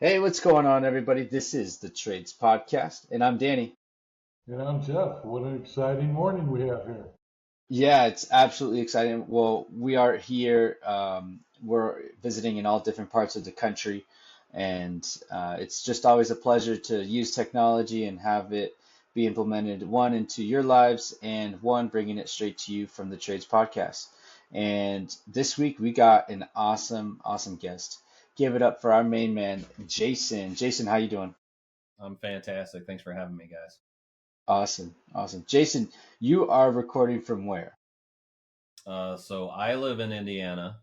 Hey, what's going on, everybody? This is the Trades Podcast, and I'm Danny. And I'm Jeff. What an exciting morning we have here. Yeah, it's absolutely exciting. Well, we are here. We're visiting in all different parts of the country, and it's just always a pleasure to use technology and have it be implemented, one, into your lives, and one, bringing it straight to you from the Trades Podcast. And this week we got an awesome guest. Give it up for our main man, Jason. Jason, how you doing? I'm fantastic. Thanks for having me, guys. Awesome. Jason, you are recording from where? So I live in Indiana,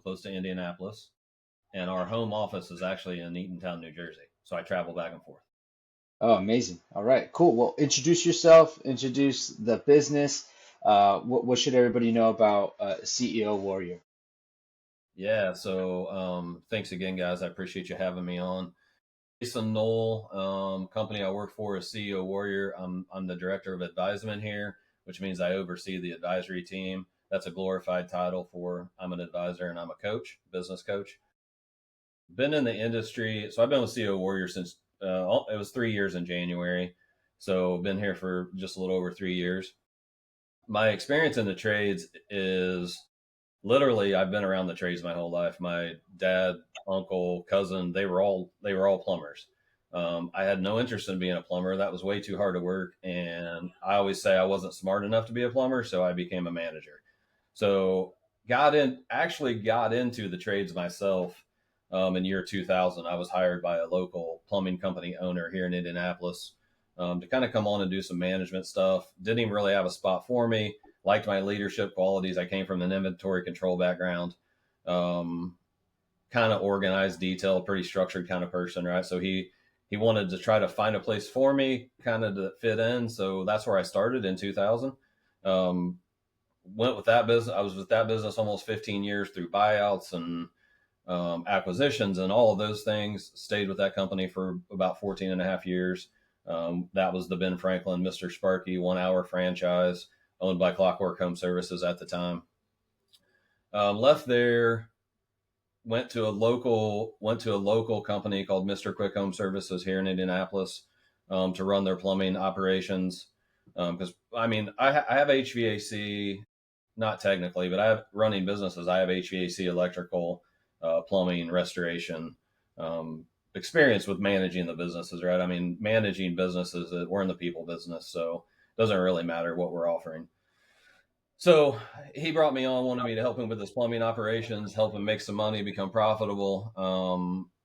close to Indianapolis, and our home office is actually in Eatontown, New Jersey. So I travel back and forth. Oh, amazing. All right, cool. Well, introduce yourself, introduce the business. What should everybody know about CEO Warrior? Yeah. So thanks again, guys. I appreciate you having me on. Jason Noel, company I work for is CEO Warrior. I'm the director of advisement here, which means I oversee the advisory team. That's a glorified title for I'm an advisor and I'm a coach, business coach. Been in the industry. So I've been with CEO Warrior since it was 3 years in January. So been here for just a little over 3 years. My experience in the trades is literally I've been around the trades my whole life. My dad, uncle, cousin, they were all plumbers. I had no interest in being a plumber. That was way too hard to work, and I always say I wasn't smart enough to be a plumber, so I became a manager. So got into the trades myself in year 2000. I was hired by a local plumbing company owner here in Indianapolis to kind of come on and do some management stuff. Didn't even really have a spot for me. Liked my leadership qualities. I came from an inventory control background. Um, Kind of organized, detailed, pretty structured kind of person, right? So he wanted to try to find a place for me, kind of to fit in. So that's where I started in 2000. Um, Went with that business. I was with that business almost 15 years through buyouts and acquisitions and all of those things. Stayed with that company for about 14 and a half years. That was the Ben Franklin, Mr. Sparky 1 hour franchise owned by Clockwork Home Services at the time. Left there, went to a local company called Mr. Quick Home Services here in Indianapolis to run their plumbing operations. Because I have HVAC, not technically, but I have running businesses. I have HVAC, electrical, plumbing, restoration, experience with managing the businesses, right? I mean, managing businesses, we're in the people business, so it doesn't really matter what we're offering. So he brought me on, wanted me to help him with his plumbing operations, help him make some money, become profitable.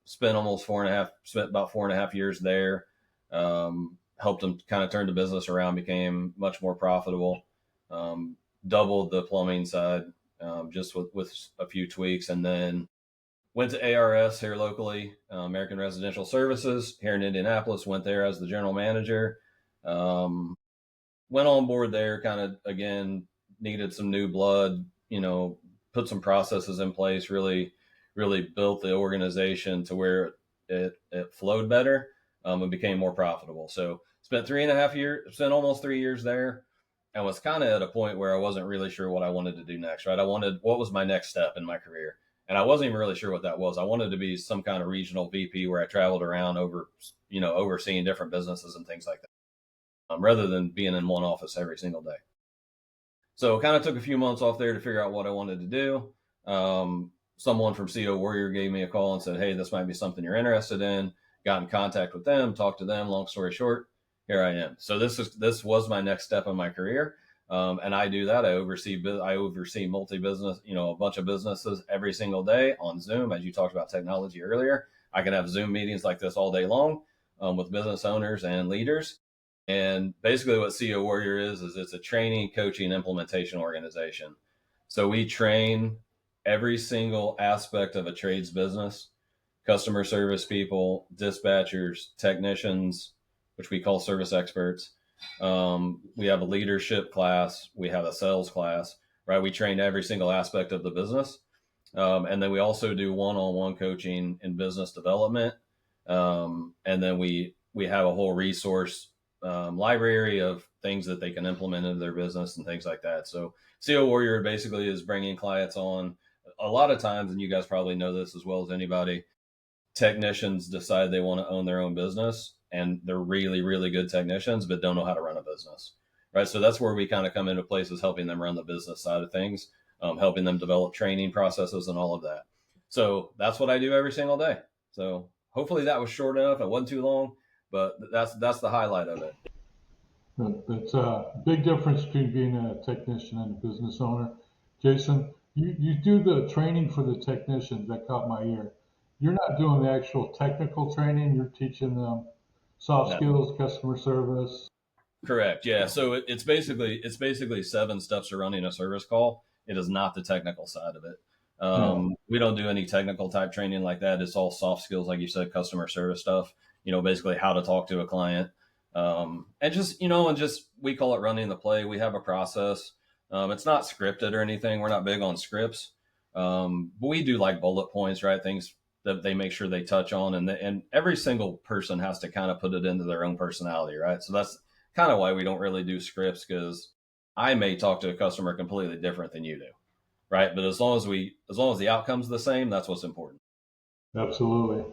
Spent about 4.5 years there. Helped him kind of turn the business around, became much more profitable. Um, Doubled the plumbing side just with a few tweaks, and then went to ARS here locally, American Residential Services here in Indianapolis. Went there as the general manager. Um, Went on board there, kind of again needed some new blood, put some processes in place, really built the organization to where it flowed better, and became more profitable. So spent 3.5 years, spent almost 3 years there, and was kind of at a point where I wasn't really sure what I wanted to do next, right? I wanted, what was my next step in my career? And I wasn't even really sure what that was. I wanted to be some kind of regional VP where I traveled around overseeing different businesses and things like that, rather than being in one office every single day. So kind of took a few months off there to figure out what I wanted to do. Someone from CO Warrior gave me a call and said, "Hey, this might be something you're interested in." Got in contact with them, talked to them. Long story short, here I am. So this was my next step in my career, and I do that. I oversee multi business, a bunch of businesses every single day on Zoom. As you talked about technology earlier, I can have Zoom meetings like this all day long with business owners and leaders. And basically, what CEO Warrior is it's a training, coaching, implementation organization. So we train every single aspect of a trades business: customer service people, dispatchers, technicians, which we call service experts. We have a leadership class, we have a sales class, right? We train every single aspect of the business. And then we also do one-on-one coaching in business development. And then we have a whole resource library of things that they can implement into their business and things like that. So CEO Warrior basically is bringing clients on a lot of times, and you guys probably know this as well as anybody. technicians decide they want to own their own business and they're really, really good technicians, but don't know how to run a business. Right. So that's where we kind of come into place, is helping them run the business side of things, helping them develop training processes and all of that. So that's what I do every single day. So hopefully that was short enough. It wasn't too long, but that's the highlight of it. It's a big difference between being a technician and a business owner. Jason, you do the training for the technicians. That caught my ear. You're not doing the actual technical training. You're teaching them soft No. skills, customer service. Correct. Yeah. So it's basically 7 steps to running a service call. It is not the technical side of it. No. We don't do any technical type training like that. It's all soft skills, like you said, customer service stuff. Basically how to talk to a client, and just we call it running the play. We have a process. It's not scripted or anything. We're not big on scripts, but we do like bullet points, right? Things that they make sure they touch on, and every single person has to kind of put it into their own personality, right? So that's kind of why we don't really do scripts, because I may talk to a customer completely different than you do, right? But as long as the outcome's the same, that's what's important. Absolutely.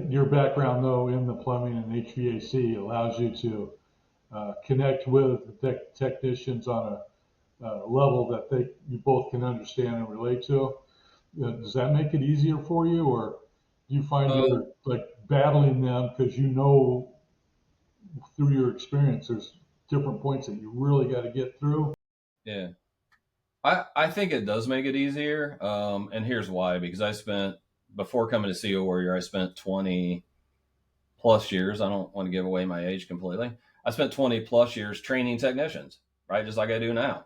Your background, though, in the plumbing and HVAC allows you to connect with the technicians on a level that you both can understand and relate to. Does that make it easier for you, or do you find Oh, you're like battling them because you know through your experience there's different points that you really got to get through? yeah. I think it does make it easier. And here's why: because before coming to CEO Warrior, I spent 20 plus years. I don't want to give away my age completely. I spent 20 plus years training technicians, right? Just like I do now.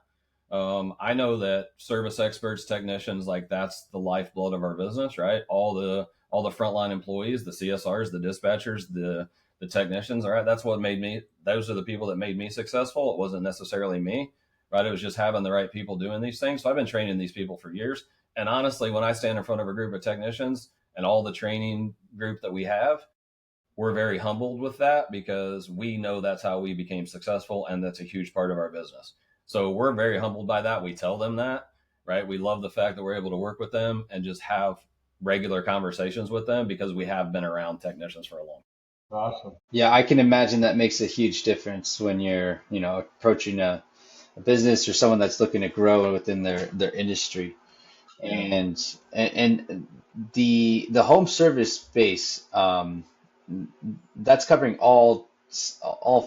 I know that service experts, technicians, like that's the lifeblood of our business, right? All the frontline employees, the CSRs, the dispatchers, the technicians, all right? That's what made me. Those are the people that made me successful. It wasn't necessarily me, right? It was just having the right people doing these things. So I've been training these people for years. And honestly, when I stand in front of a group of technicians and all the training group that we have, we're very humbled with that, because we know that's how we became successful, and that's a huge part of our business. So we're very humbled by that. We tell them that, right? We love the fact that we're able to work with them and just have regular conversations with them, because we have been around technicians for a long time. Awesome. Yeah, I can imagine that makes a huge difference when you're, approaching a business or someone that's looking to grow within their industry. Yeah. And the home service space, that's covering all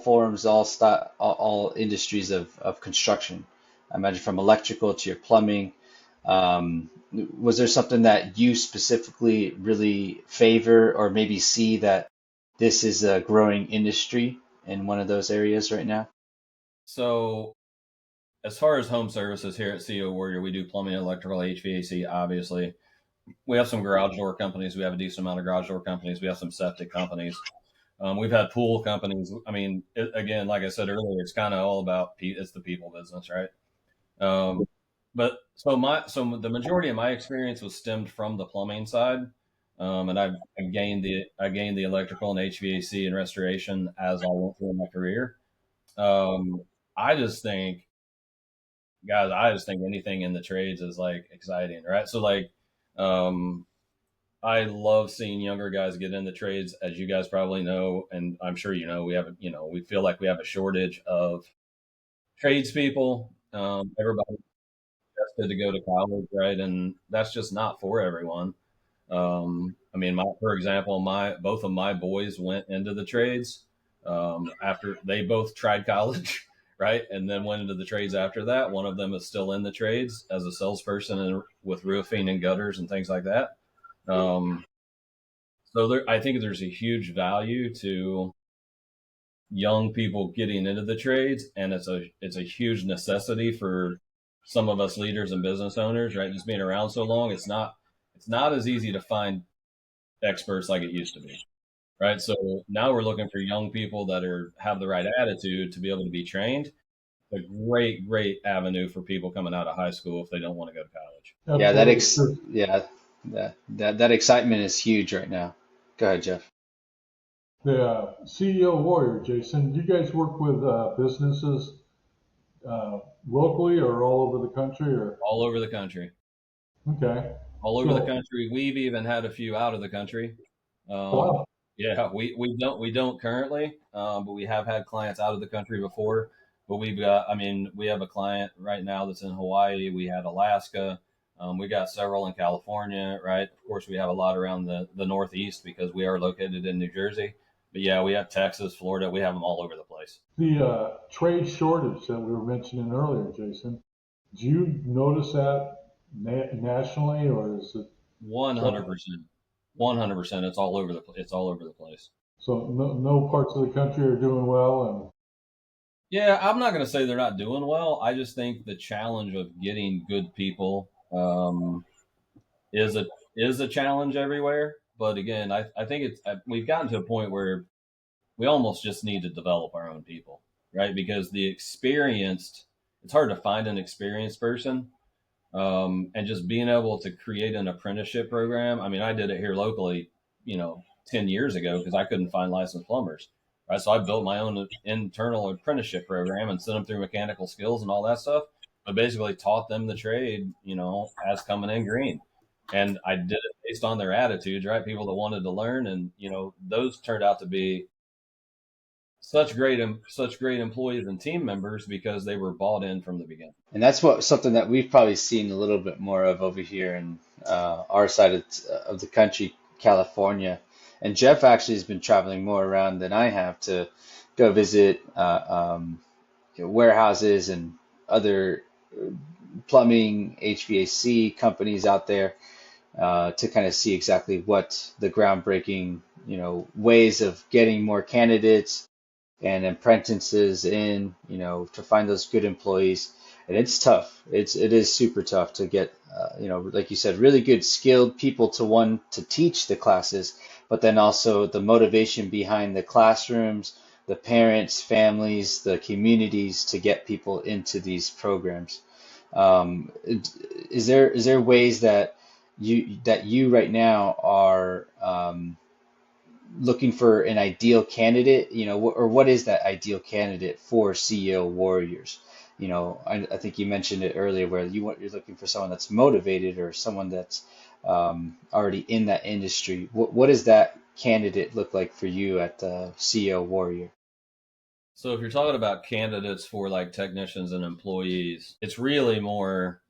forms, all industries of construction. I imagine from electrical to your plumbing. Was there something that you specifically really favor or maybe see that this is a growing industry in one of those areas right now? So as far as home services here at CEO Warrior, we do plumbing, electrical, HVAC, obviously. We have some garage door companies. We have a decent amount of garage door companies. We have some septic companies. We've had pool companies. I mean, again, like I said earlier, it's kind of all about it's the people business, right? Um, but so the majority of my experience was stemmed from the plumbing side, and I gained the electrical and HVAC and restoration as I went through my career. Um, I just think, guys, I just think anything in the trades is like exciting, right? So like, um, I love seeing younger guys get in the trades, as you guys probably know, and I'm sure we feel like we have a shortage of tradespeople. Everybody tested to go to college, right? And that's just not for everyone. I mean, for example, both of my boys went into the trades after they both tried college, right? And then went into the trades after that. One of them is still in the trades as a salesperson with roofing and gutters and things like that. Um, I think there's a huge value to young people getting into the trades, and it's a huge necessity for some of us leaders and business owners, right? Just being around so long, it's not as easy to find experts like it used to be, right? So now we're looking for young people that have the right attitude to be able to be trained. A great, great avenue for people coming out of high school if they don't want to go to college. Yeah, Absolutely. that excitement is huge right now. Go ahead, Jeff. The CEO Warrior, Jason, do you guys work with businesses uh, locally or all over the country? Or All over the country. okay, All over the so country. We've even had a few out of the country. Um, Wow. yeah, we don't currently, but we have had clients out of the country before. But we have a client right now that's in Hawaii. We had Alaska. We got several in California, right? Of course, we have a lot around the Northeast because we are located in New Jersey. But yeah, we have Texas, Florida. We have them all over the place. The trade shortage that we were mentioning earlier, Jason, do you notice that nationally, or is it One hundred so? percent, 100%. It's all over the place. So no parts of the country are doing well, Yeah, I'm not going to say they're not doing well. I just think the challenge of getting good people is a challenge everywhere. But again, I think we've gotten to a point where we almost just need to develop our own people, right? Because it's hard to find an experienced person, and just being able to create an apprenticeship program. I mean, I did it here locally, 10 years ago because I couldn't find licensed plumbers. Right. So I built my own internal apprenticeship program and sent them through mechanical skills and all that stuff, but basically taught them the trade, as coming in green. And I did it based on their attitudes, right? People that wanted to learn. And, those turned out to be such great employees and team members because they were bought in from the beginning. And that's something that we've probably seen a little bit more of over here in our side of the country, California. And Jeff actually has been traveling more around than I have to go visit warehouses and other plumbing, HVAC companies out there to kind of see exactly what the groundbreaking, ways of getting more candidates and apprentices in, to find those good employees. And it's tough. It is super tough to get, like you said, really good skilled people to teach the classes, but then also the motivation behind the classrooms, the parents, families, the communities to get people into these programs. Is there ways that you right now are looking for an ideal candidate, or what is that ideal candidate for CEO warriors? I think you mentioned it earlier where you're looking for someone that's motivated or someone that's already in that industry. What does that candidate look like for you at the CEO warrior? So if you're talking about candidates for like technicians and employees, it's really more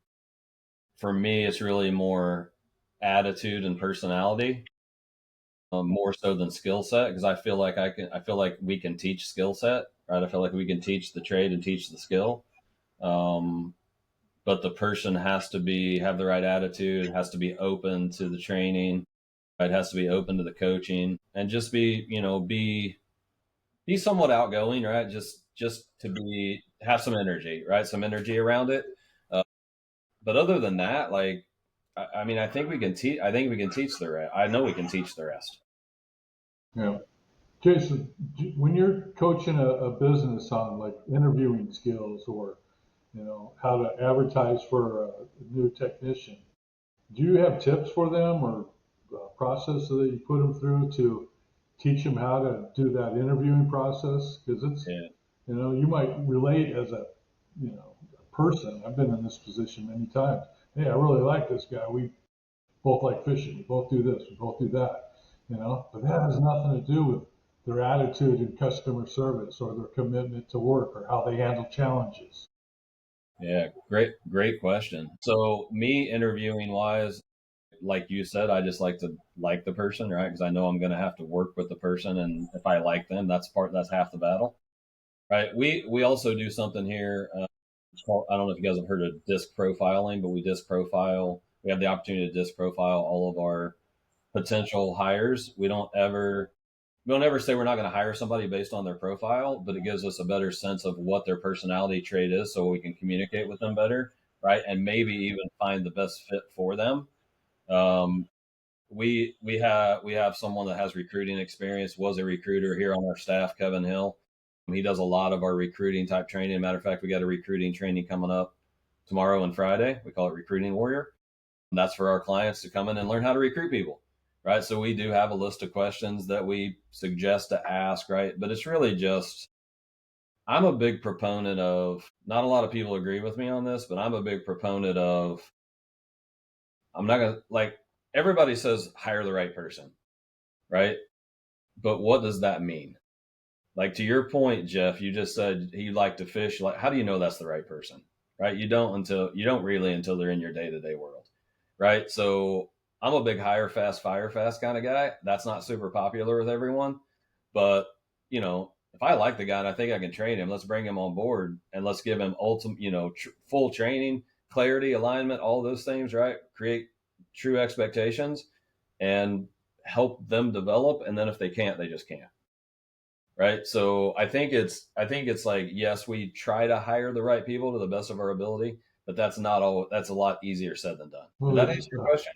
for me. It's really more attitude and personality, more so than skill set. Because I feel like we can teach skill set, right? I feel like we can teach the trade and teach the skill. Um, but the person has to have the right attitude, has to be open to the training, right? Has to be open to the coaching, and just be somewhat outgoing, right? Just to be have some energy, right? Some energy around it. Uh, but other than that, like I mean, I think we can teach. I think we can teach the rest. I know we can teach the rest. yeah. Jason, when you're coaching a business on like interviewing skills or how to advertise for a new technician, do you have tips for them or process that you put them through to teach them how to do that interviewing process? Because Yeah, you might relate as a person. I've been in this position many times. Hey, I really like this guy. We both like fishing. We both do this. We both do that. But that has nothing to do with their attitude in customer service or their commitment to work or how they handle challenges. yeah, great question. So me interviewing wise, like you said, I just like to like the person, right? Because I know I'm going to have to work with the person, and if I like them, that's half the battle, right? We also do something here. I don't know if you guys have heard of disc profiling, but we disc profile. We have the opportunity to disc profile all of our potential hires. We don't ever say we're not going to hire somebody based on their profile, but it gives us a better sense of what their personality trait is, so we can communicate with them better, right? And maybe even find the best fit for them. Um, we have someone that has recruiting experience, was a recruiter here on our staff, Kevin Hill. He does a lot of our recruiting type training. Matter of fact, we got a recruiting training coming up tomorrow and Friday. We call it Recruiting Warrior. And that's for our clients to come in and learn how to recruit people, right? So we do have a list of questions that we suggest to ask, right? But it's really just, I'm a big proponent of, not a lot of people agree with me on this, but I'm a big proponent of, I'm not going to, like, everybody says hire the right person, right? But what does that mean? Like to your point, Jeff, you just said you like to fish. Like, how do you know that's the right person, right? You don't really until they're in your day to day world, right? So I'm a big hire fast, fire fast kind of guy. That's not super popular with everyone, but if I like the guy and I think I can train him, let's bring him on board and let's give him ultimate, full training, clarity, alignment, all those things, right? Create true expectations and help them develop. And then if they can't, they just can't, right? So I think it's like, yes, we try to hire the right people to the best of our ability, but that's not all. That's a lot easier said than done. Well, Did that answer your question?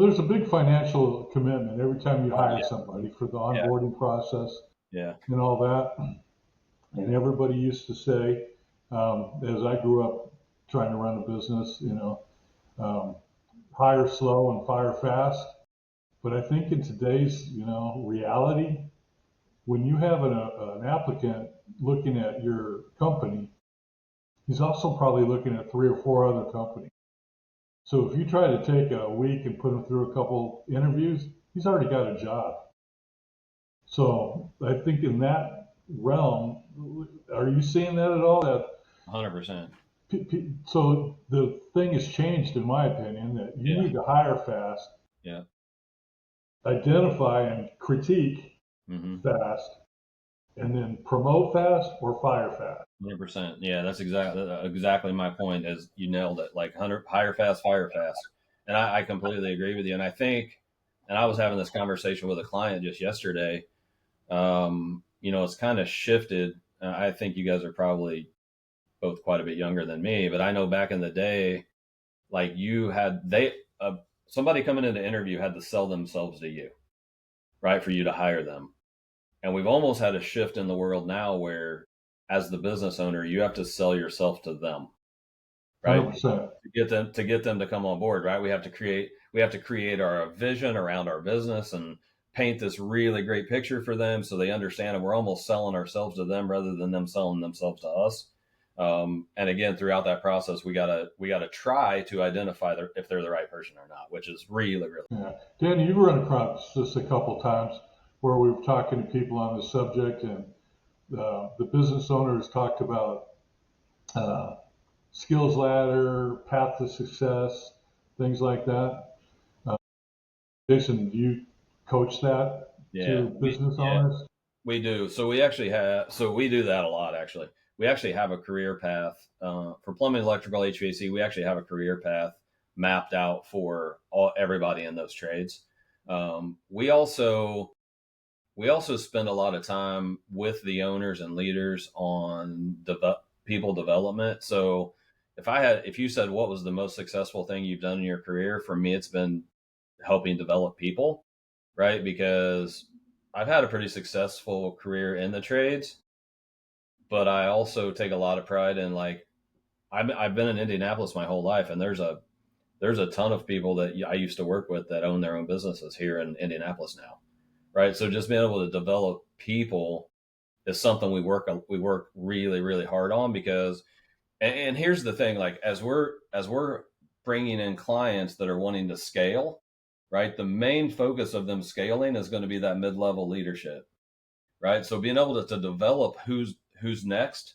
there's a big financial commitment every time you Oh hire yeah, somebody for the yeah, onboarding process yeah. and all that. And everybody used to say, as I grew up trying to run a business, um, hire slow and fire fast. But I think in today's, reality, when you have an applicant looking at your company, he's also probably looking at 3 or 4 other companies. So if you try to take a week and put him through a couple interviews, he's already got a job. So I think in that realm, are you seeing that at all? That 100%. so the thing has changed, in my opinion, that you Yeah, need to hire fast, yeah. identify and critique Mm-hmm. fast, and then promote fast or fire fast. 100%. Yeah, that's exactly my point. As you nailed it, like 100 hire fast, fire fast, and I completely agree with you. And I think, and I was having this conversation with a client just yesterday. It's kind of shifted. I think you guys are probably both quite a bit younger than me, but I know back in the day, like somebody coming in to interview had to sell themselves to you, right, for you to hire them. And we've almost had a shift in the world now where, as the business owner, you have to sell yourself to them, right? 100%. To get them to come on board, right? We have to create our vision around our business and paint this really great picture for them so they understand, and we're almost selling ourselves to them rather than them selling themselves to us. And again, throughout that process, we gotta try to identify if they're the right person or not, which is really, really. Yeah. Danny, you've run across this a couple times where we were talking to people on the subject, and the business owners talked about uh, skills ladder, path to success, things like that. Uh, Jason, do you coach that Yeah, to business owners? we do. So we do that a lot, actually. We actually have a career path for plumbing, electrical, HVAC. We actually have a career path mapped out for everybody in those trades. We also spend a lot of time with the owners and leaders on people development. So if you said what was the most successful thing you've done in your career, for me, it's been helping develop people, right? Because I've had a pretty successful career in the trades, but I also take a lot of pride in, like, I've been in Indianapolis my whole life, and there's a ton of people that I used to work with that own their own businesses here in Indianapolis now, right? So just being able to develop people is something we work really, really hard on, because and here's the thing, like, as we're bringing in clients that are wanting to scale, right, the main focus of them scaling is going to be that mid-level leadership, right? So being able to develop who's next,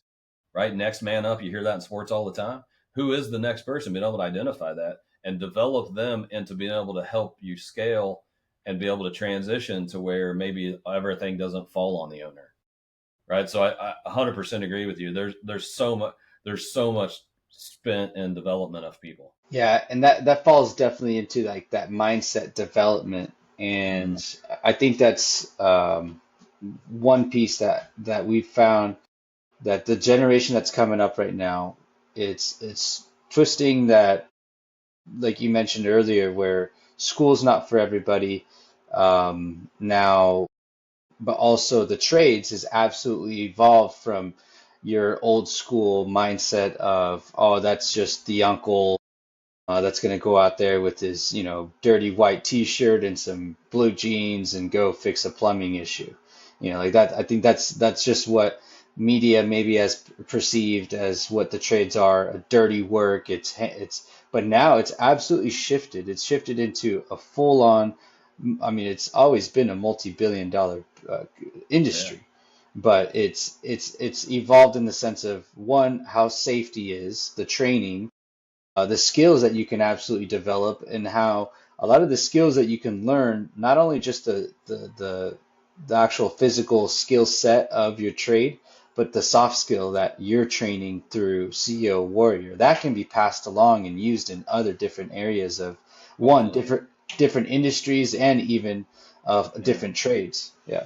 right? Next man up. You hear that in sports all the time. Who is the next person? Being able to identify that and develop them into being able to help you scale and be able to transition to where maybe everything doesn't fall on the owner, right? So I 100% agree with you. There's so much spent in development of people. Yeah, and that falls definitely into like that mindset development, Mm-hmm. and I think that's one piece that we've found that the generation that's coming up right now, it's twisting that, like you mentioned earlier, where school's not for everybody now, but also the trades has absolutely evolved from your old school mindset of, oh, that's just the uncle that's going to go out there with his, dirty white t-shirt and some blue jeans and go fix a plumbing issue. Like that. I think that's just what media maybe has perceived as what the trades are, a dirty work. But now it's absolutely shifted. It's shifted into a full-on, I mean, it's always been a multi-billion dollar Yeah. industry, but it's evolved in the sense of one, how safety is, the training, the skills that you can absolutely develop, and how a lot of the skills that you can learn, not only just the actual physical skill set of your trade, but the soft skill that you're training through CEO Warrior, that can be passed along and used in other different areas of one, Absolutely. different industries and even of Yeah. different trades. Yeah.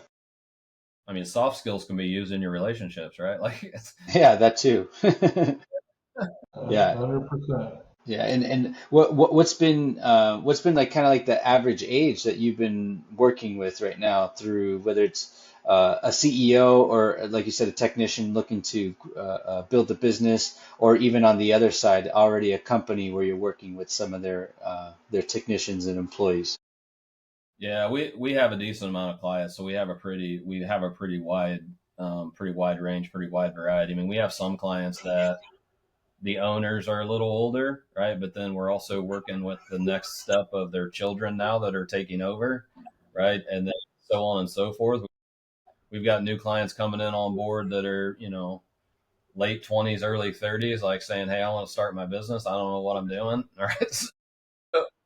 I mean, soft skills can be used in your relationships, right? Like, it's, Yeah, that too. Yeah. 100%. Yeah, and what's been like kind of like the average age that you've been working with right now through whether it's a CEO or like you said a technician looking to build a business or even on the other side already a company where you're working with some of their technicians and employees. yeah, we have a decent amount of clients, so we have a pretty wide range, pretty wide variety. I mean, we have some clients that the owners are a little older, right? But then we're also working with the next step of their children now that are taking over, right? And then so on and so forth. We've got new clients coming in on board that are, late 20s, early 30s, like saying, "Hey, I want to start my business. I don't know what I'm doing." All right.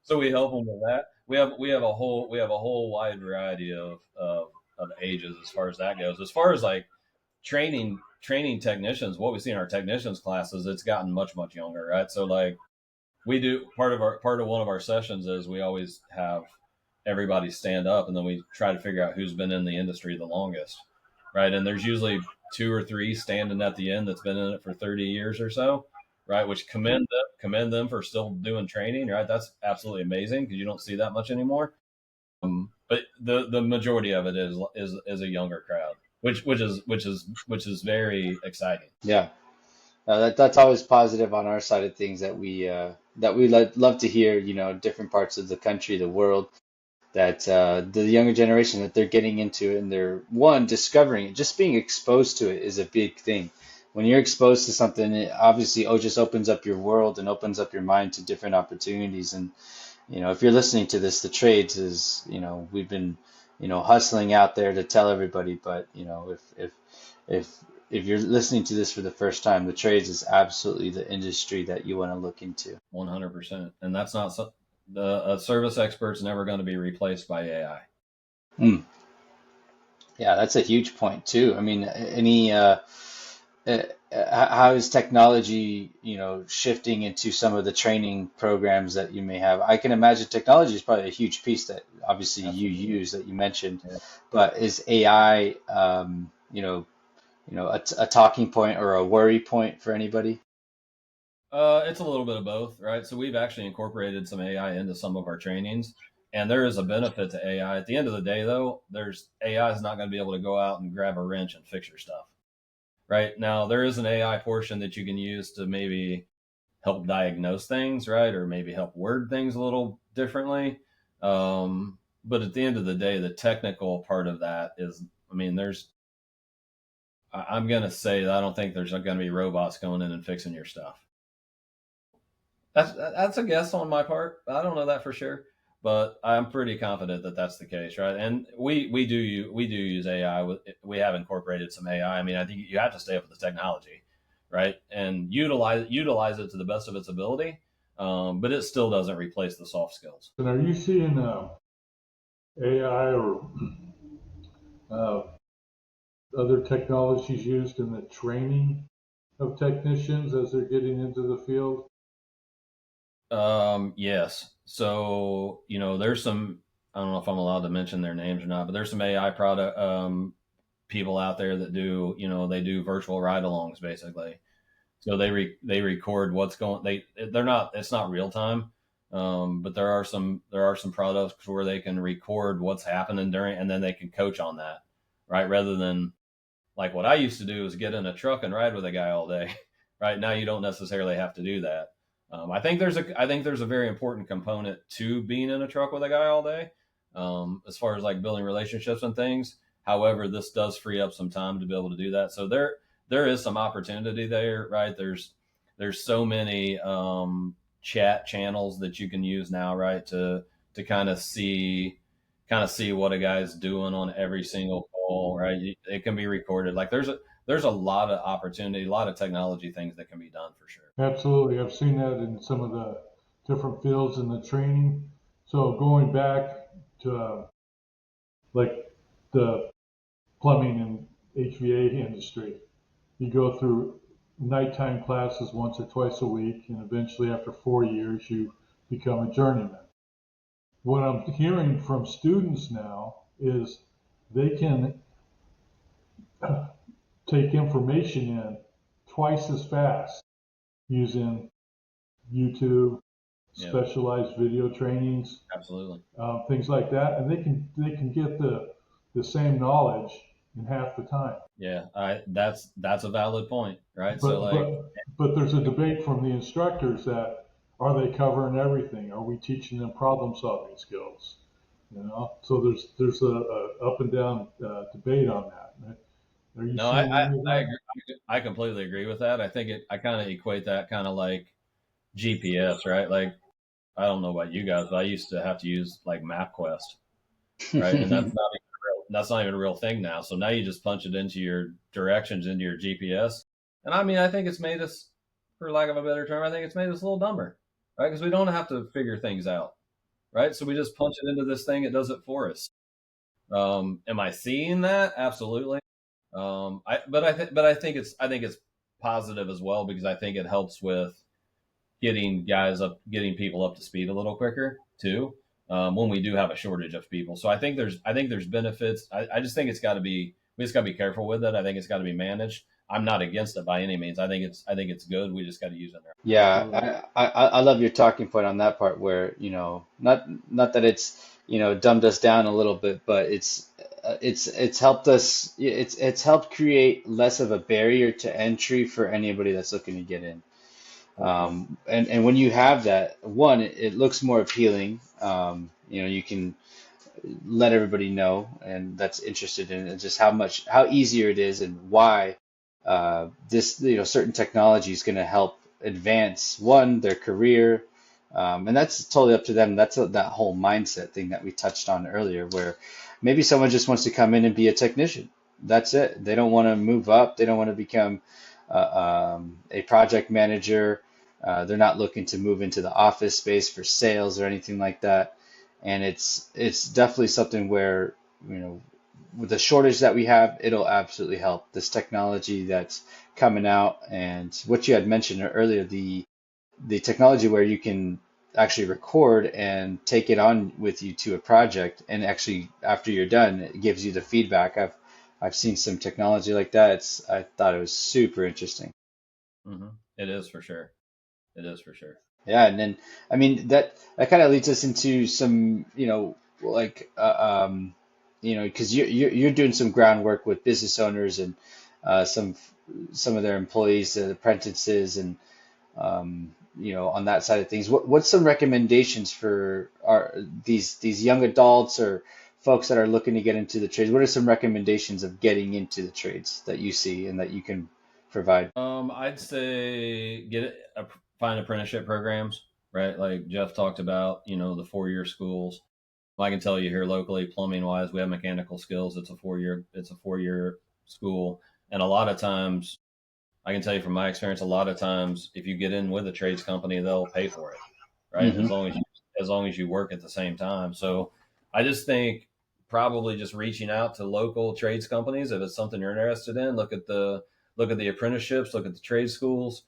So we help them with that. We have a whole wide variety of ages as far as that goes. As far as like training technicians, what we see in our technicians classes, it's gotten much younger, right? So like we do part of one of our sessions is we always have everybody stand up and then we try to figure out who's been in the industry the longest, right? And there's usually two or three standing at the end that's been in it for 30 years or so, right? Which commend them for still doing training, right? That's absolutely amazing because you don't see that much anymore. But the majority of it is a younger crowd, which is very exciting. Yeah. That's always positive on our side of things that we love to hear, different parts of the country, the world that the younger generation that they're getting into it and they're one discovering it, just being exposed to it is a big thing. When you're exposed to something, it obviously just opens up your world and opens up your mind to different opportunities. And if you're listening to this, the trades is, we've been, hustling out there to tell everybody. But if if you're listening to this for the first time, the trades is absolutely the industry that you want to look into. 100%. And that's not so, the service expert's never going to be replaced by AI. Mm. Yeah, that's a huge point too. I mean, any uh, how is technology, shifting into some of the training programs that you may have? I can imagine technology is probably a huge piece that obviously you Absolutely. use that you mentioned, Yeah. but is AI, a talking point or a worry point for anybody? It's a little bit of both, right? So we've actually incorporated some AI into some of our trainings, and there is a benefit to AI. At the end of the day, though, there's AI is not going to be able to go out and grab a wrench and fix your stuff, right? Now there is an AI portion that you can use to maybe help diagnose things, right, or maybe help word things a little differently. But at the end of the day, the technical part of that is, I mean, I'm going to say that I don't think there's going to be robots going in and fixing your stuff. That's a guess on my part. I don't know that for sure, but I'm pretty confident that that's the case, right? And we do use AI. We have incorporated some AI. I mean, I think you have to stay up with the technology, right, and utilize it to the best of its ability. But it still doesn't replace the soft skills. And are you seeing AI or uh, other technologies used in the training of technicians as they're getting into the field? Yes. So there's some. I don't know if I'm allowed to mention their names or not, but there's some AI product people out there that do they do virtual ride-alongs basically. So they record what's going. They're not. It's not real time, but there are some products where they can record what's happening during, and then they can coach on that, right? Rather than like what I used to do is get in a truck and ride with a guy all day. Right now, you don't necessarily have to do that. I think there's a very important component to being in a truck with a guy all day, as far as like building relationships and things. However, this does free up some time to be able to do that. So there is some opportunity there, right? There's so many chat channels that you can use now, right? To kind of see kind of see what a guy's doing on every single call, right? It can be recorded. Like there's a lot of opportunity, a lot of technology things that can be done for sure. Absolutely. I've seen that in some of the different fields in the training. So going back to like the plumbing and HVAC industry, you go through nighttime classes once or twice a week, and eventually after 4 years, you become a journeyman. What I'm hearing from students now is they can take information in twice as fast using YouTube, Yep, specialized video trainings, absolutely. things like that, and they can get the same knowledge in half the time. Yeah, that's a valid point, right? So But like, but there's a debate from the instructors that are they covering everything? Are we teaching them problem solving skills? You know, so there's a up and down debate on that. Are you no, seeing any of I that? agree. I completely agree with that. I kind of equate that kind of like GPS, right? Like I don't know about you guys, but I used to have to use like MapQuest, right? And that's not even a real thing now. So now you just punch it into your directions into your GPS. And I mean, I think it's made us, for lack of a better term, I think it's made us a little dumber, right? Because we don't have to figure things out, right? So we just punch it into this thing; it does it for us. Am I seeing that? Absolutely. But I think it's positive as well because I think it helps with getting people up to speed a little quicker too. When we do have a shortage of people, so I think there's benefits. I just think we just got to be careful with it. I think it's got to be managed. I'm not against it by any means. I think it's good. We just got to use it. Yeah, I love your talking point on that part where, not that it's, dumbed us down a little bit, but it's helped us, it's helped create less of a barrier to entry for anybody that's looking to get in. For sure. And when you have that, one, it looks more appealing. You can let everybody know and that's interested in it, just how easier it is and why this certain technology is going to help advance their career, and that's totally up to them. That's that whole mindset thing that we touched on earlier, where maybe someone just wants to come in and be a technician. That's it. They don't want to move up. They don't want to become a project manager. They're not looking to move into the office space for sales or anything like that. And it's definitely something where, with the shortage that we have, it'll absolutely help. This technology that's coming out and what you had mentioned earlier, the technology where you can actually record and take it on with you to a project, and actually after you're done, it gives you the feedback. I've seen some technology like that. I thought it was super interesting. Hmm. It is for sure. It is for sure. Yeah, and then I mean that kind of leads us into some, like because you're doing some groundwork with business owners and some of their employees, apprentices, and on that side of things. What's some recommendations for these young adults or folks that are looking to get into the trades? What are some recommendations of getting into the trades that you see and that you can provide? I'd say find apprenticeship programs, right? Like Jeff talked about, the 4 year schools. I can tell you here locally, plumbing wise, we have mechanical skills. It's a 4 year school. And a lot of times, I can tell you from my experience, a lot of times if you get in with a trades company, they'll pay for it, right? Hmm. As long as you work at the same time. So I just think probably just reaching out to local trades companies if it's something you're interested in. Look at the apprenticeships, look at the trade schools.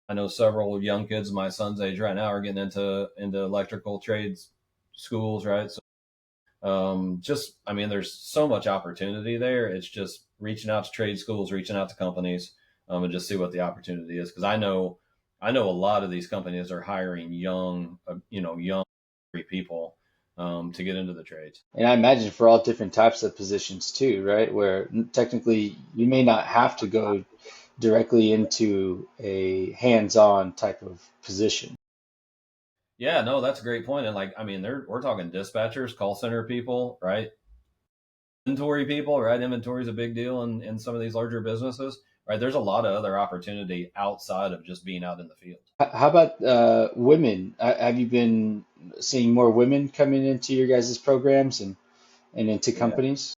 I know several young kids my son's age right now are getting into electrical trades schools, right? So just I mean, there's so much opportunity there. It's just reaching out to trade schools, reaching out to companies, and just see what the opportunity is. Because I know a lot of these companies are hiring young people to get into the trades. And I imagine for all different types of positions too, right? Where technically you may not have to go directly into a hands-on type of position. Yeah, no, that's a great point. And like, I mean, we're talking dispatchers, call center people, right? Inventory people, right? Inventory is a big deal in some of these larger businesses. right? There's a lot of other opportunity outside of just being out in the field. How about women? Have you been seeing more women coming into your guys' programs and into Yeah. companies?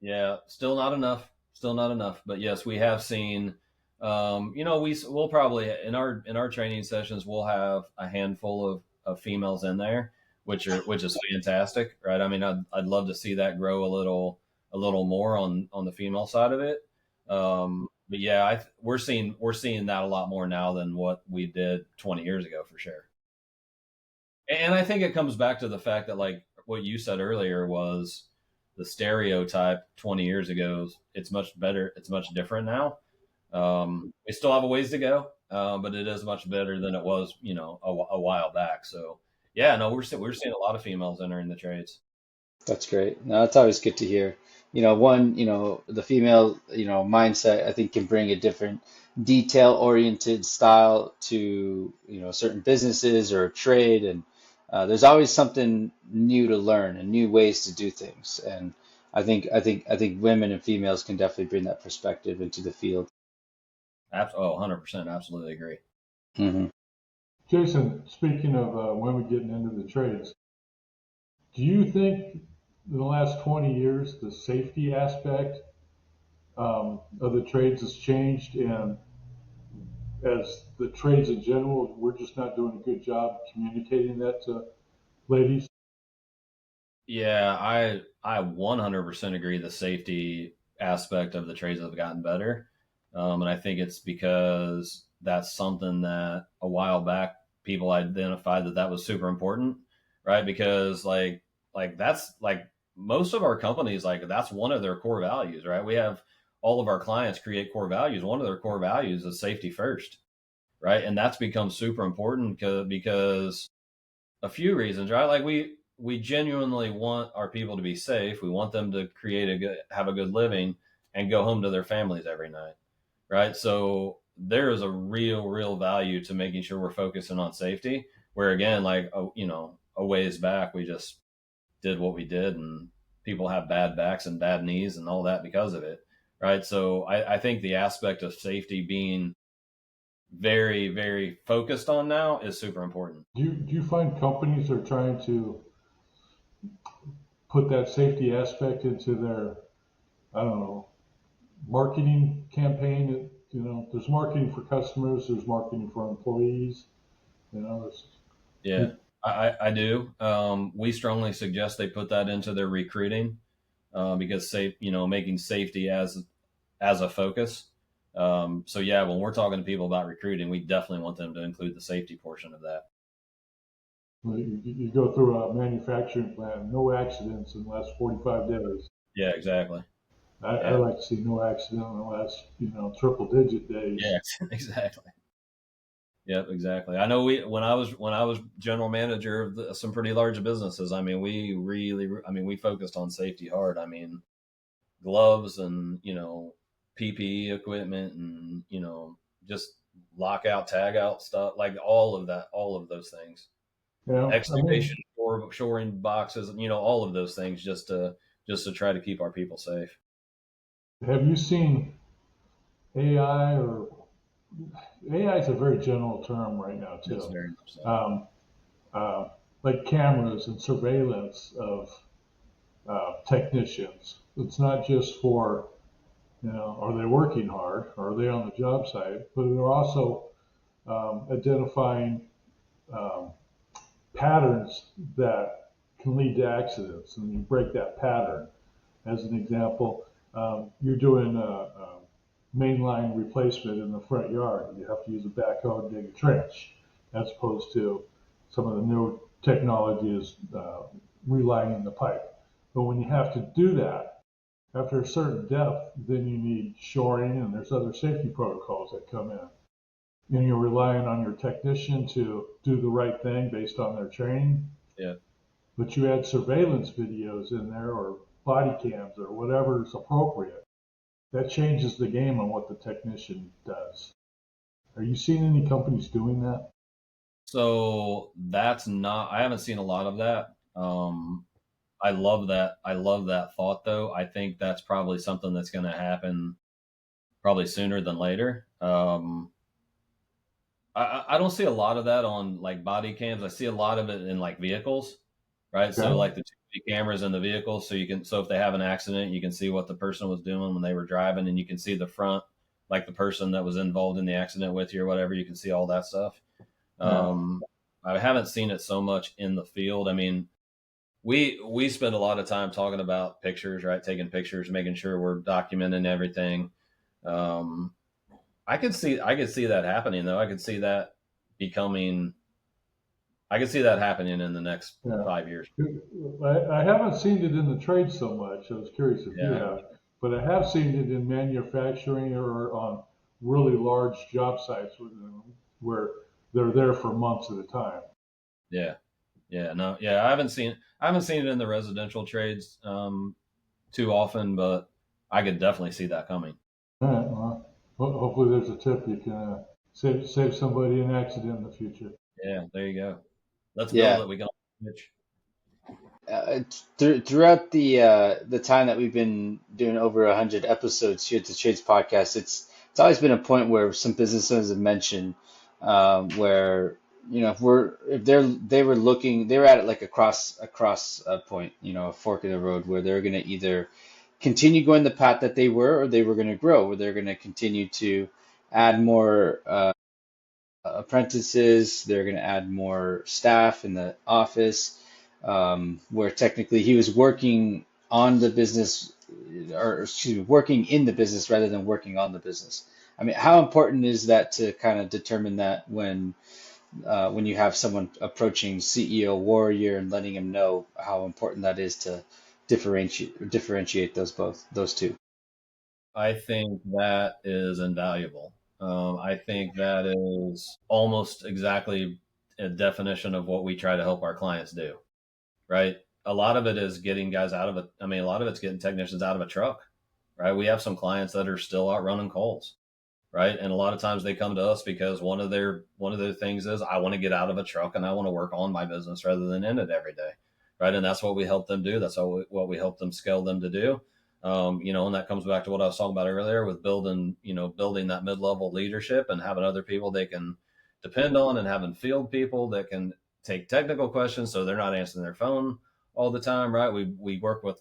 Yeah, still not enough. Still not enough. But yes, we have seen. We'll probably in our training sessions we'll have a handful of females in there, which is fantastic, right? I mean, I'd love to see that grow a little more on the female side of it. But yeah, we're seeing that a lot more now than what we did 20 years ago for sure. And I think it comes back to the fact that, like what you said earlier, was the stereotype 20 years ago. It's much better. It's much different now. We still have a ways to go, but it is much better than it was, a while back. So yeah, no, we're seeing a lot of females entering the trades. That's great. No, that's always good to hear. The female, mindset, I think can bring a different detail-oriented style to, certain businesses or trade. And there's always something new to learn and new ways to do things. And I think women and females can definitely bring that perspective into the field. 100%, absolutely agree. Hmm. Jason, speaking of women getting into the trades, do you think in the last 20 years the safety aspect of the trades has changed, and as the trades in general, we're just not doing a good job communicating that to ladies? Yeah, I 100% agree. The safety aspect of the trades have gotten better, and I think it's because that's something that a while back people identified that was super important, right? Because that's like most of our companies, like that's one of their core values, right? We have all of our clients create core values. One of their core values is safety first, right? And that's become super important because a few reasons, right? Like we genuinely want our people to be safe. We want them to have a good living and go home to their families every night, right? So there is a real value to making sure we're focusing on safety. Where again, like a ways back, we just did what we did, and people have bad backs and bad knees and all that because of it, right? So I think the aspect of safety being very focused on now is super important. Do you find companies are trying to put that safety aspect into their, I don't know, marketing campaign? There's marketing for customers, there's marketing for employees. You know, Yeah, I do. We strongly suggest they put that into their recruiting, because making safety as a focus. So yeah, when we're talking to people about recruiting, we definitely want them to include the safety portion of that. you go through a manufacturing plant, no accidents in the last 45 days. Yeah, exactly. I Yeah, like to see no accident in the last, triple digit days. yeah, exactly. Yep, exactly. I know when I was general manager of some pretty large businesses. I mean, we focused on safety hard. I mean, gloves and PPE equipment and just lockout, tag out stuff, like all of that, all of those things, I mean, excavation, shoring boxes, all of those things, just to try to keep our people safe. have you seen AI or AI is a very general term right now Yes, too. very much so. Um, uh, like cameras and surveillance of technicians. It's not just for, are they working hard? Are they on the job site? But they're also identifying um, patterns that can lead to accidents, and you break that pattern. As an example, you're doing a mainline replacement in the front yard. You have to use a backhoe to dig a trench, as opposed to some of the new technology is relining the pipe. But when you have to do that, after a certain depth, then you need shoring, and there's other safety protocols that come in. And you're relying on your technician to do the right thing based on their training. Yeah. But you add surveillance videos in there, or body cams, or whatever is appropriate. That changes the game on what the technician does. Are you seeing any companies doing that? So that's not. I haven't seen a lot of that. I love that. I love that thought, though. I think that's probably something that's going to happen probably sooner than later. I don't see a lot of that on like body cams. I see a lot of it in like vehicles, right? So Okay. like the 2D cameras in the vehicles, so you can so if they have an accident, you can see what the person was doing when they were driving, and you can see the front, like the person that was involved in the accident with you or whatever. You can see all that stuff. Yeah. Um, I haven't seen it so much in the field. I mean, we spend a lot of time talking about pictures, right? Taking pictures, making sure we're documenting everything. Um, I could see that happening though. Becoming I could see that happening in the next Yeah. 5 years. I haven't seen it in the trade so much. I was curious if you Yeah. have, but I have seen it in manufacturing or on really large job sites where they're there for months at a time. Yeah. Yeah. No, yeah. I haven't seen it in the residential trades too often, but I could definitely see that coming. All right, well, hopefully there's a tip you can save somebody an accident in the future. Yeah, there you go. Let's build Yeah. it. We can all pitch. Throughout the time that we've been doing over 100 episodes here at the Trades Podcast, it's always been a point where some business owners have mentioned where if they were at like a point, a fork in the road where they're going to either continue going the path that they were, or they were going to grow, or they're going to continue to add more apprentices. They're going to add more staff in the office, where technically he was working on the business, or excuse me, working in the business rather than working on the business. I mean, how important is that to kind of determine that when you have someone approaching CEO warrior and letting him know how important that is to differentiate those two? I think that is invaluable. I think that is almost exactly a definition of what we try to help our clients do, right? A lot of it is getting guys out of it. I mean, a lot of it's getting technicians out of a truck, right? We have some clients that are still out running calls, right? And a lot of times they come to us because one of their things is I want to get out of a truck and I want to work on my business rather than in it every day, right? And that's what we help them do. That's what we help them scale them to do. And that comes back to what I was talking about earlier with building that mid-level leadership and having other people they can depend on, and having field people that can take technical questions so they're not answering their phone all the time, right? We work with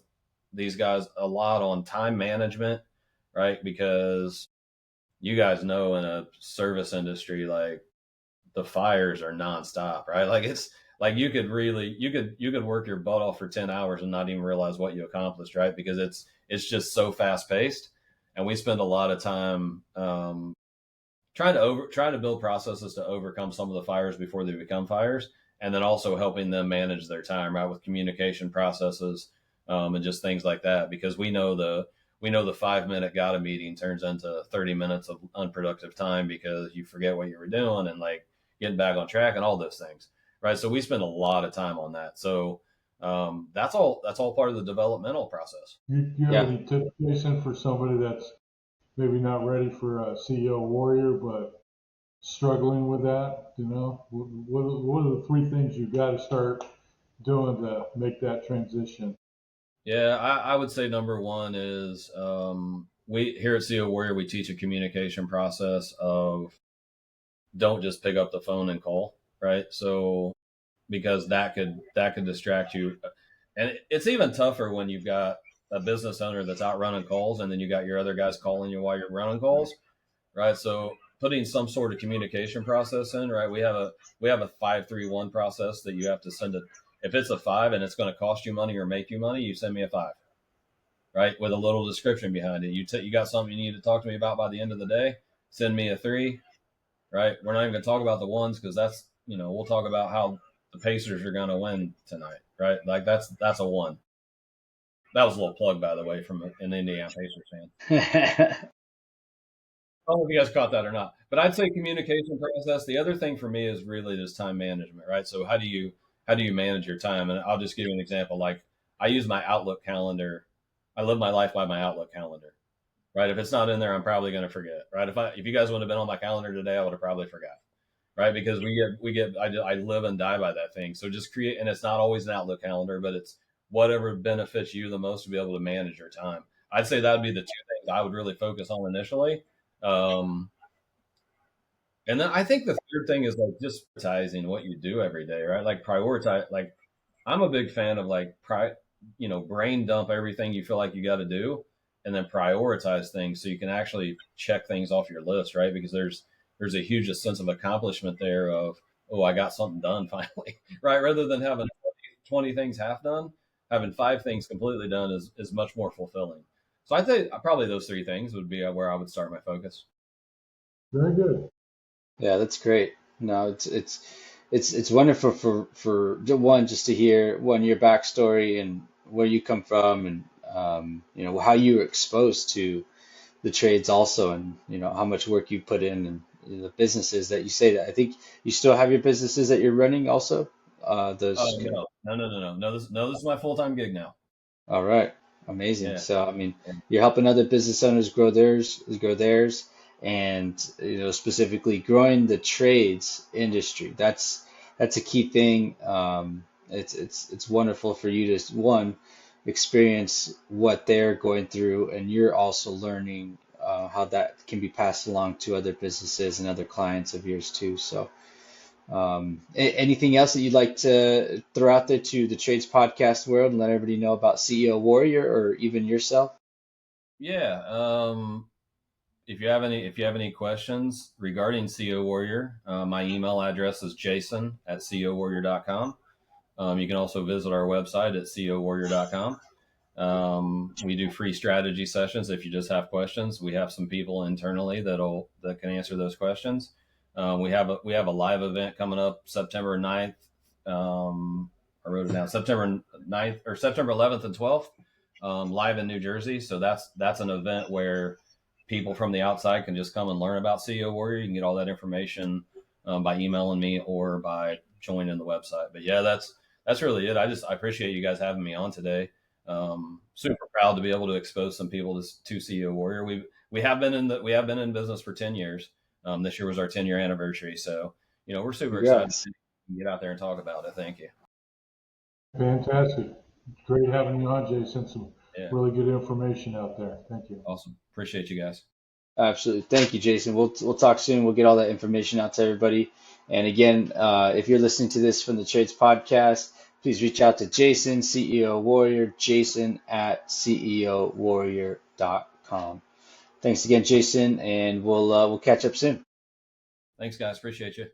these guys a lot on time management, right? Because you guys know in a service industry, like the fires are nonstop, right? Like it's like you could work your butt off for 10 hours and not even realize what you accomplished, right? Because it's just so fast paced. And we spend a lot of time trying to build processes to overcome some of the fires before they become fires, and then also helping them manage their time, right, with communication processes, and just things like that, because we know the 5 minute gotta meeting turns into 30 minutes of unproductive time because you forget what you were doing and like getting back on track and all those things, right? So we spend a lot of time on that. So that's all part of the developmental process. You have Yeah. any tips, Jason, for somebody that's maybe not ready for a CEO warrior, but struggling with that? What are the three things you got to start doing to make that transition? Yeah, I would say number one is we here at CEO Warrior we teach a communication process of don't just pick up the phone and call, right? So because that could distract you, and it's even tougher when you've got a business owner that's out running calls, and then you got your other guys calling you while you're running calls, right? So putting some sort of communication process in, right? We have a 5-3-1 process that you have to send it. If it's a 5 and it's going to cost you money or make you money, you send me a 5, right? With a little description behind it. You got something you need to talk to me about by the end of the day, send me a 3, right? We're not even going to talk about the ones because that's, we'll talk about how the Pacers are going to win tonight, right? Like that's a 1. That was a little plug, by the way, from an Indiana Pacers fan. I don't know if you guys caught that or not, but I'd say communication process. The other thing for me is really just time management, right? So how do you manage your time? And I'll just give you an example. Like I use my Outlook calendar. I live my life by my Outlook calendar, right? If it's not in there, I'm probably going to forget, right? If you guys would have been on my calendar today, I would have probably forgot, right? Because I live and die by that thing. So just create, and it's not always an Outlook calendar, but it's whatever benefits you the most to be able to manage your time. I'd say that would be the two things I would really focus on initially. Um, and then I think the third thing is like just prioritizing what you do every day, right? Like prioritize. Like I'm a big fan of like brain dump everything you feel like you got to do, and then prioritize things so you can actually check things off your list, right? Because there's a huge sense of accomplishment there of, oh, I got something done finally, right? Rather than having 20 things half done, having 5 things completely done is much more fulfilling. So I think probably those 3 things would be where I would start my focus. Very good. Yeah, that's great. No, it's wonderful for one just to hear one your backstory and where you come from and how you were exposed to the trades also and how much work you put in and the businesses that you say that I think you still have your businesses that you're running also. Those. No, no, no, no, no, no. This is my full time gig now. All right. Amazing. Yeah, So, I mean, yeah. you're helping other business owners grow theirs, and specifically growing the trades industry. That's a key thing. It's wonderful for you to one experience what they're going through, and you're also learning how that can be passed along to other businesses and other clients of yours too. So. Anything else that you'd like to throw out there to the trades podcast world and let everybody know about CEO Warrior or even yourself? Yeah. If you have any questions regarding CO Warrior, my email address is jason@cowarrior.com. You can also visit our website at cowarrior.com. We do free strategy sessions. If you just have questions, we have some people internally that can answer those questions. We have a live event coming up September 9th. I wrote it down. September 9th or September 11th and 12th, live in New Jersey. So that's an event where people from the outside can just come and learn about CEO Warrior. You can get all that information by emailing me or by joining the website. But yeah, that's really it. I appreciate you guys having me on today. Super proud to be able to expose some people to CEO Warrior. We have been in business for 10 years. This year was our 10-year anniversary, so we're super excited Congrats. to get out there and talk about it. Thank you. Fantastic. Great having you on, Jason. Some Yeah, really good information out there. Thank you. awesome. Appreciate you guys. Absolutely. Thank you, Jason. We'll talk soon. We'll get all that information out to everybody. And again, if you're listening to this from the Trades Podcast, please reach out to Jason, CEO Warrior, jason@ceowarrior.com. Thanks again, Jason, and we'll catch up soon. Thanks, guys. Appreciate you.